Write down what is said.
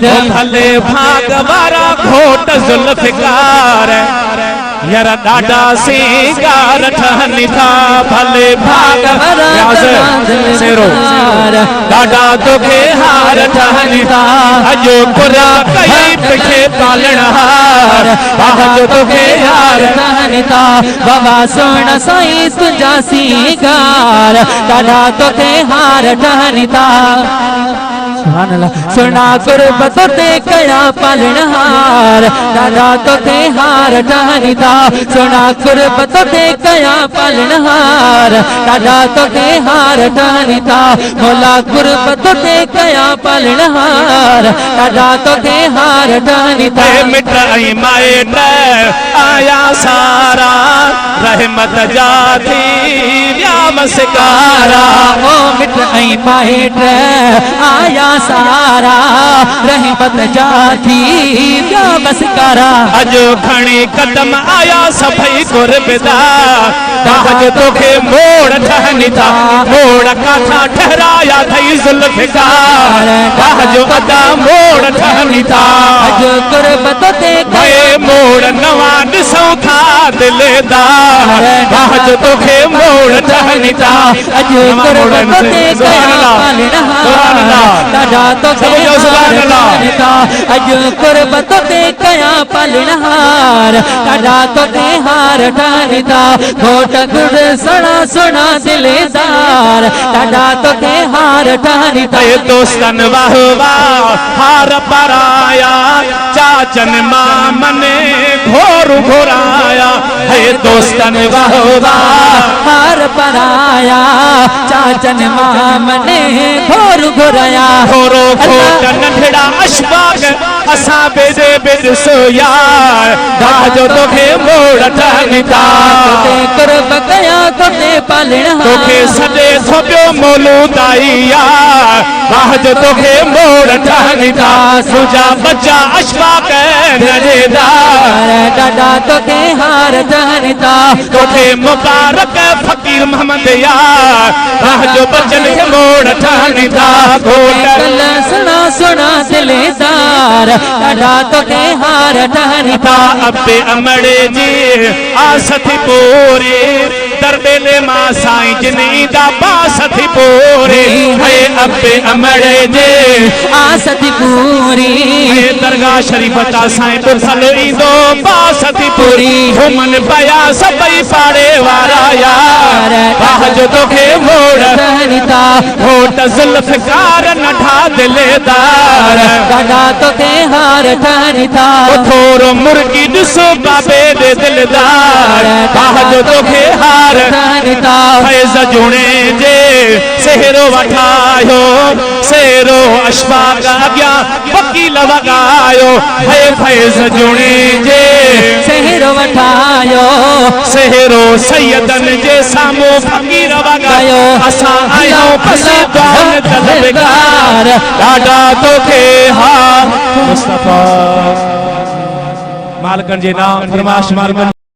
भले भाग वारा घोट जुल्फकार यार डाडा सिंगार ठहनी था भले भाग सेरो डाडा तोखे हार ठहनी था अजो कुरा कई पिछे पालन हार अजो तोखे हार ठहनी था बाबा सोना साईं तुझा सिंगार डाडा तोखे हार ठहनी था सुना गुरबत ते कया पालनहार दादा तो ते हार ठहनी था सुना गुरबत ते कया पालनहार दादा तो ते हार ठहनी था मोला गुरबत ते कया पालनहार दादा तो ते हार ठहनी था मिठाई माएट आया सारा रहमत जाती व्यामस्कारा ओ मिठाई माएट आया सारा रहमत जाती व्यामस्कारा अजो खणी कदम आया सभई गुरबिदा बाज तोखे मोड़ ठहनी था मोड़ काथा ठहराया थई जुल्फकार बाज अदा मोड़ ठहनी था अजो गुरबत ते गए मोड़ नवा दिसो था दिलदार बाज तोखे मोड़ ठहनी था अजो गुरबत ते गया पालनहार दादा तो था अज गुरबत ते कया पालनहार दादा तो ते हार ठहनी था घोट गुड़ सड़ा सुना दिलदार दादा तो ते हार ठहनी था दोस्तन वाह वाह हार पराया चाचन मामन घोर घोराया है दोस्तन वाह वाह हार पराया चाचन मामन घोर घोराया घोरो घोट नंढड़ा अशबाग असा बेदे बेद सोयार दाजो तोखे मोड़ ठहनी था ते कुर्ब कया तोते पालनहार तोखे सदे थोबियो मौलूदाई यार दाजो तोखे मोड़ ठहनी था सुजा बच्चा अशबाग नरेदार दादा तोखे हार ठहनी था तोखे मुबारक फकीर मोहम्मद यार दाजो बच्चन के मोड़ ठहनी था घोट सुना सुना दिलदार दादा तो के हार ठहनी था अबे अमड़े जी आसथी पूरी दरबेले मां साईं जिनी दा बासथी पूरी है अबे अमड़े जी आसथी पूरी दरगाह शरीफ ता साईं बुथल ईंदो बासथी पूरी घुमन पया सबई पाड़े वारा यार बाज तोखे मोड़ ठहनी था घोट जुल्फकार नठा दिलदार दादा तो के हार ठहनी था थोरो मुर्गी दिसो बाबे दे दिलदार बाज तोखे हार ठहनी था फैज़ जुणे जे सेहरो वठायो सेरो अशबाग अग्या वकील वगायो है फैज़ जुणे जे सेहरो वठायो सेहरो सैयदन जे सामो फकीर वगायो असा आयो फसादान तलबगार दादा तोखे हार मुस्तफा मालकन जे नाम फरमाश मालकन